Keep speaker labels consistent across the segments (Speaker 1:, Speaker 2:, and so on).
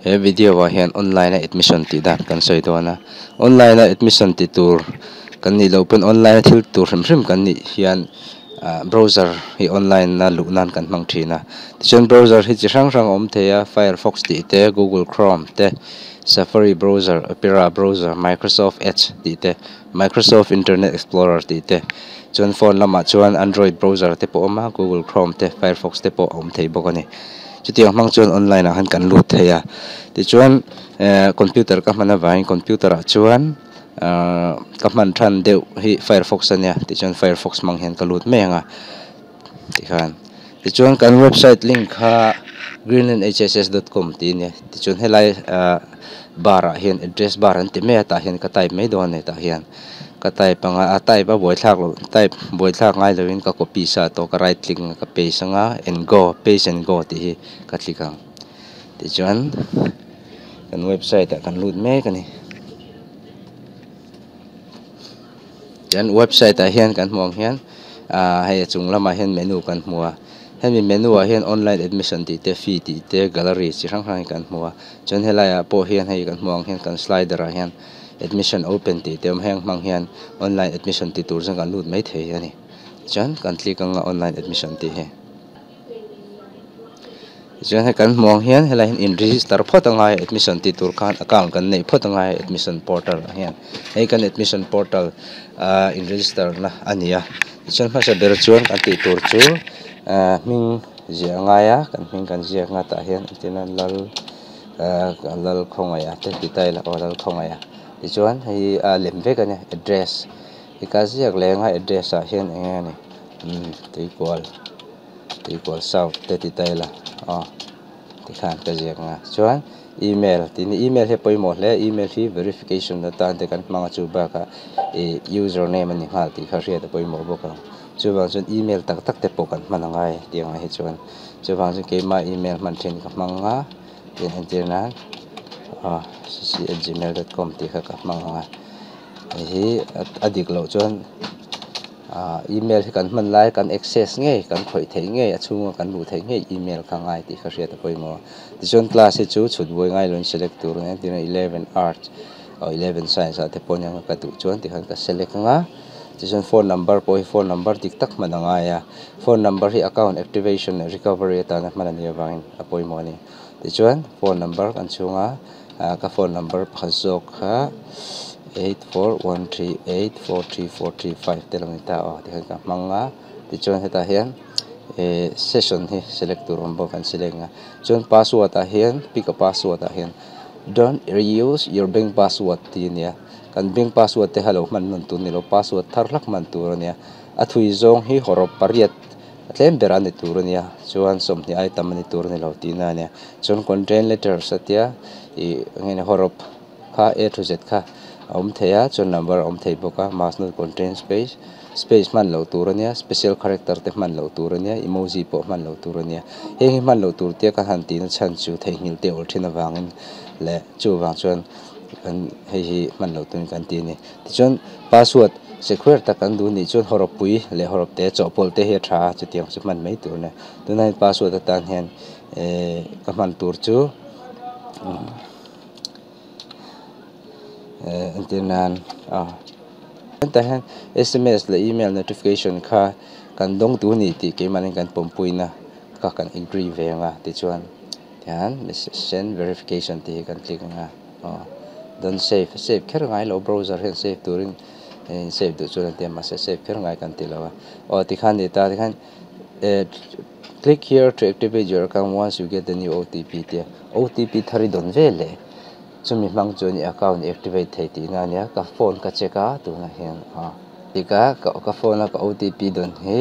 Speaker 1: He video wa hian online admission ti dan kan soi dona online admission ti tur kan ni lo pen online thil tur hrim kan ni hian browser hi online na lunan kan mang thina tichon browser hi chi rang rang om theya Firefox ti te Google Chrome te Safari browser Opera browser Microsoft Edge ti te Microsoft Internet Explorer ti te chon phone lama chuan Android browser te po ma Google Chrome te Firefox te po om thei bokani chutiang mang chuan online han kan lut theya ti chuan computer ka mana vai computer a chuan ka man than deuh hi Firefox ania ti chuan Firefox mang hian ka lut menga ti khan ti chuan kan website link kha greenlandhss.com ti ne ti chuan helai bara hian address bar an ti me ta hian ka type mai don ne ta hian ka type anga a type a boi thlak lo type boi thlak ngai lovin ka copy sa to ka right click ka paste anga and go paste and go ti hi ka click ang ti chuan kan website kan lut me kan ni yan website a hian kan hmuang hian hei chung lama hian menu kan hmua hemi menu a hian online admission ti te fee ti te gallery chi rang rang kan hmua chuan helai a po hian hei kan hmuang hian kan slider a hian admission open ti te heng mang hian online admission ti tur jang kan lut mai thei ani chuan kan click anga online admission ti he chuan he kan hmuang hian helai in register phot anga admission ti tur khan account kan nei phot anga admission portal hian hei kan admission portal in register na ania chuan ma sa ber chuan kan ti tur chu ming zia nga ya kan ming kan zia nga ta hian tinan lal khonga ya te ti tai la lal khonga ya ti chuan hei lem ve kan address ka ziak le nga address a hian enge ni ti equal south te ti tai la ti khan ka ziak nga chuan email ti ni email he poimo hle email hi verification da tan te kan manga chu ba ka username ani hal ti kha ria te poimo boka chu bang chun email tak tak te pokan manangai tiang hi chuan chu bang chu ke ma email man thin ka manga tin internet cc@gmail.com ti kha ka manga hi adik lo chuan email hi kan man lai kan access nge kan khoi thei nge achunga kan lu thei nge email ka ngai ti kha ria te poimo ti chuan class hi chu chhut boi ngai lon select tur nge tin 11 art 11 science ate ponyang ka tu chuan ti khan ka select nga ti chuan phone number po phone number tik tak mananga ya phone number hi account activation recovery ta na manani awangin apoi moni ti chuan phone number kan chunga ka phone number phazok kha 8413843435 telomita ti khan ka manga ti chuan heta hian session hi select tur ombo kan select nga chuan password a hian pick a password a hian don't reuse your bank password ti nia kan bank password te halo man nun tu ni lo password tharlak man tur nia a thui zong hi horop pariat atlem beran ni tur nia chuan som ni ai tam ni tur ni lo ti na nia chuan content letter satia ngene horop kha a to z kha om theya chuan number om thei boka mas no content space man lo tur nia special character te man lo tur nia emoji po man lo tur nia he man lo tur te ka han ti na chan chu thei hil te ol thina wangin le chu wang chuan kan hei man lo tun kan ti ni ti chuan password secure ta kan du ni chuan horop pui le horop te chopol te he tha chu tiang chu man mai tur ne tunai password ta tan hen ka man tur chu antinan ta hen sms le email notification kha kan dong tu ni ti ke manin kan pompuina ka kan agree ve nga ti chuan tian send verification ti kan click nga don save kher ngai lo browser hen save turin save du chuan te ma save kher ngai kan ti lawa ti khan ni ta khan click here to activate your account once you get the new OTP te OTP thari don vele chumi mang chu ni account activate thei ti na nia ka phone ka cheka tu na hian tika ka phone ka OTP don he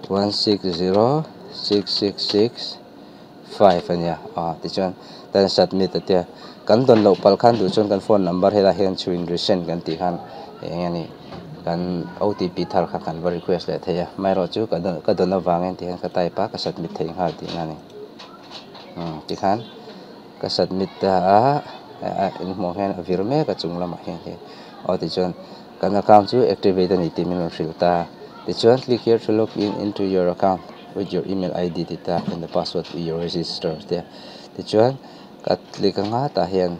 Speaker 1: 160666 ania ti chuan tan submit te kan don lo pal khan du chon kan phone number hela hian chuin resend kan ti khan engani kan OTP thar kha kan request le theya mai ro chu ka don awangen ti ka type ka submit thei ha ti na ni ti khan ka submit ta in mo hen avirme ka chunglama hen he ti chuan kan account chu activate ni ti min ril ta ti chuan click here to log in into your account with your email ID data and the password you register there ti chuan kat klik nga ta hian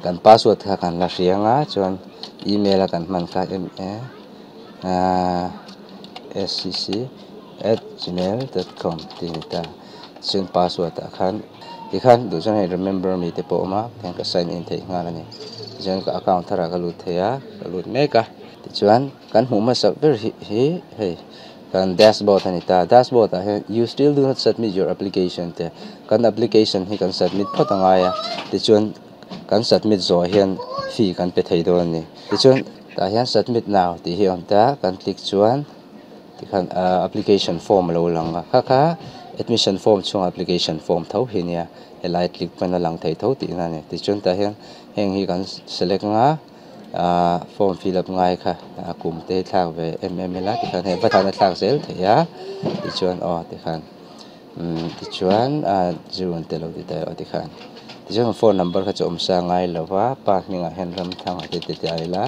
Speaker 1: kan password kha kan la rianga chuan email a kan man kha scc@gmail.com tinita chuan password a khan ti khan du chuan hei remember me te pawh ma hian ka sign in thei nga la ni chuan ka account thara ka lut theia ka lut meka ti chuan kan hmu ma sak ber hi hei kan dashboard ani ta dashboard a you still do not submit your application te kan application hi kan submit photanga ya ti chuan kan submit zo hian fee kan pe thei do ni ti chuan ta hian submit now ti hi on ta kan click chuan ti khan application form lo langa kha admission form chung application form tho hi nia helai click pana lang thei tho ti na ni ti chuan ta hian heng hi kan select nga form fill up ngai kha kum te thak ve mml ti khan he bathana thak sel theya ti chuan ti khan ti chuan June te lo ti ta ti khan ti chuan phone number kha chom sa ngai lova pa hninga hen ram thang te te ai la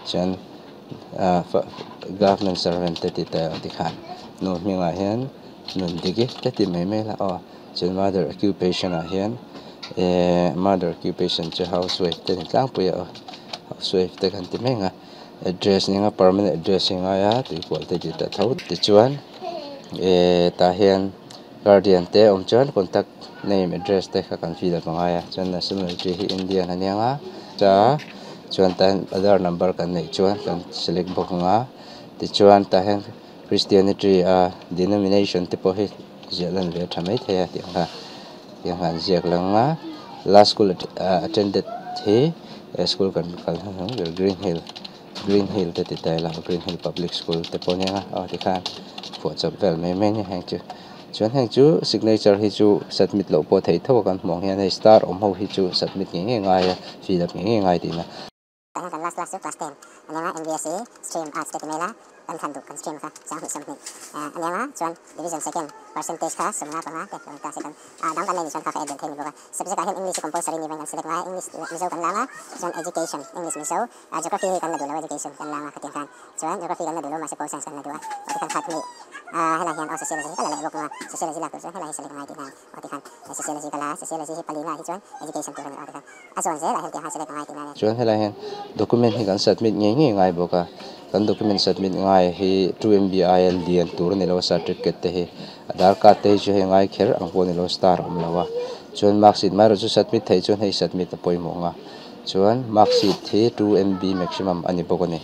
Speaker 1: chuan government servant te ta ti khan no hninga hen nun digi te ti mai mai la chuan mother occupation a hian mother occupation che housewife te tlang puya housewife te kan ti mai nga address ninga permanent address nga ya ti kwal te ti ta tho ti chuan ta hian guardian te chuan contact name address te kha kan fill up nga ya chuan nationality hi Indian anianga cha chuan tan Aadhaar number kan nei chuan kan select bok nga ti chuan ta hian Christianity denomination te po hi zialan ve thamai theya ti nga han ziak langa last school attended hi school kan Green Hill te ti tai la Green Hill Public School te po nia ti khan pho chap vel mai mai ni hang chu chuan hang chu signature hi chu submit lo po thei tho kan mong hian ei star ho hi chu submit nge ngai fill up nge ngai ti na
Speaker 2: kan last class 10 ania MBSC stream arts te mela kan than du kan stream kha sang hi submit ania chuan division second percentage kha sumna pa nga te kan ka second dang kan nei chuan kha edit thei ni boka subject a hian English compulsory ni ban select nga English mizo kan langa chuan education English mizo geography kan na du education kan langa khatin kan chuan geography kan na du ma suppose kan na du kan khat ni hala hian sociology kala le bok nga sociology la ko chuan hala select nga ti kan kan sociology kala sociology hi palina hi chuan education tu ni kan azon ze la hian ti ha select nga ti na
Speaker 1: chuan hala hian document hi kan submit nge ngai boka kan document submit ngai hi 2MBIL lian tur ni lo certificate te hi Aadhaar card te chu he ngai kher ang po ni lo star lawa chuan marksheet mai ro chu submit thei chuan hei submit a poimo nga chuan marksheet hi 2MB maximum ani bokani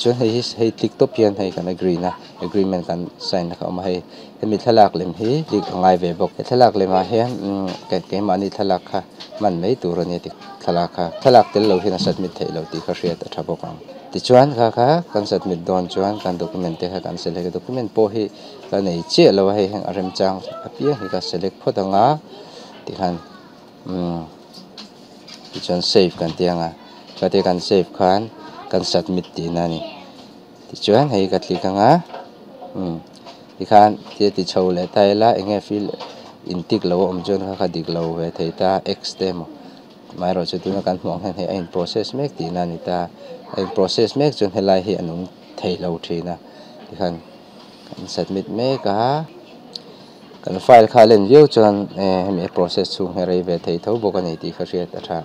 Speaker 1: chuan hei click to pian hei kan agree na agreement kan sign na ma hei hemi thalak lem hi click ngai ve bok thalak lema hian ke mani thalak kha man mei tur ani ti thalak tel lo hina submit thei lo ti kha hriat a thabok ang ti chuan kha kan submit don chuan kan document te kha kan select document po hi kan nei che lo hei heng arem chang apia hi ka select photanga ti khan ti chuan save kan tianga ka te kan save khan kan submit ti na ni ti chuan hei ka click anga ti khan ti chho le tai la enge fill in tik lo chuan kha dik lo ve thei ta x demo mai ro chu tu na kan hmong hen he in process mek ti na ni ta in process mek chuan helai hi anung thei lo thina ti khan kan submit mek kan file kha len view chuan hemi process chung he rei ve thei tho bok ani ti kha hriat a tha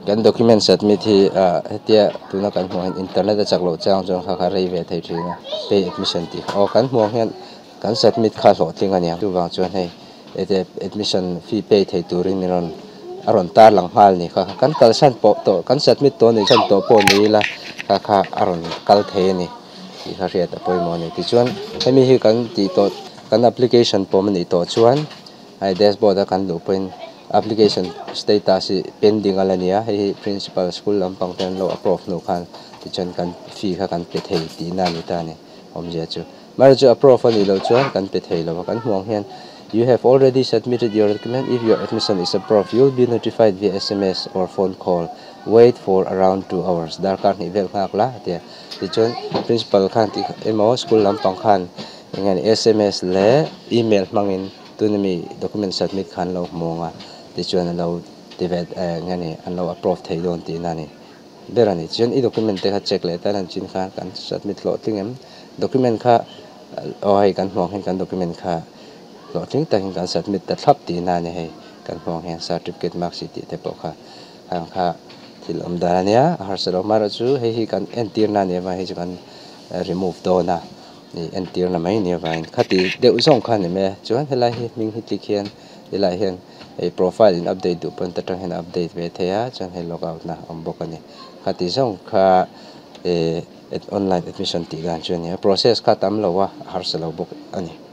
Speaker 1: kan document submit hi hetia tuna kan hmong internet a chak lo chang chuan kha rei ve thei thina pay admission ti kan hmong hian kan submit kha hlo thing ania tu wang chuan hei admission fee pay thei turin ni ron aron tar lang hal ni kha kan kal san po to kan submit to ni san to po ni la kha aron kal the ni ti kha riat a poimo ni ti chuan hemi hi kan ti to kan application po mani to chuan ai dashboard a kan lu point application status pending alania hei principal school lampang ten lo approve no khan ti chuan kan fee kha kan pe thei ti na ni ta ni omje chu mar chu approve ani lo chuan kan pe thei lo kan hmong hian you have already submitted your document. If your admission is approved, you will be notified via SMS or phone call. Wait for around 2 hours. Darkar ni vel khak la tia. Ti chuan principal khan ti emo school lampang khan ngan SMS le email mangin tunimi document submit khan lo monga. Ti chuan lo tivet ngani an lo approve thei don ti na ni. Berani chuan I document te kha check le tan chin khan kan submit lo tingem document kha oi kan hmong hen kan document kha lo ting tang kan submit ta thap ti na ni hei kan hmong hian certificate mark sheet ti te pawh kha hang kha thil om dan ania har selo mar chu hei hi kan entir na ni wa hei chu kan remove do na ni entir na mai ni wa in khati deuh zong kha ni me chuan helai hi ming hi tik hian helai hian ei profile in update du pon ta tang hian update ve theya chuan hei logout na om bawk ani khati zong kha online admission ti gan chuan ni process kha tam lo wa har selo bawk ani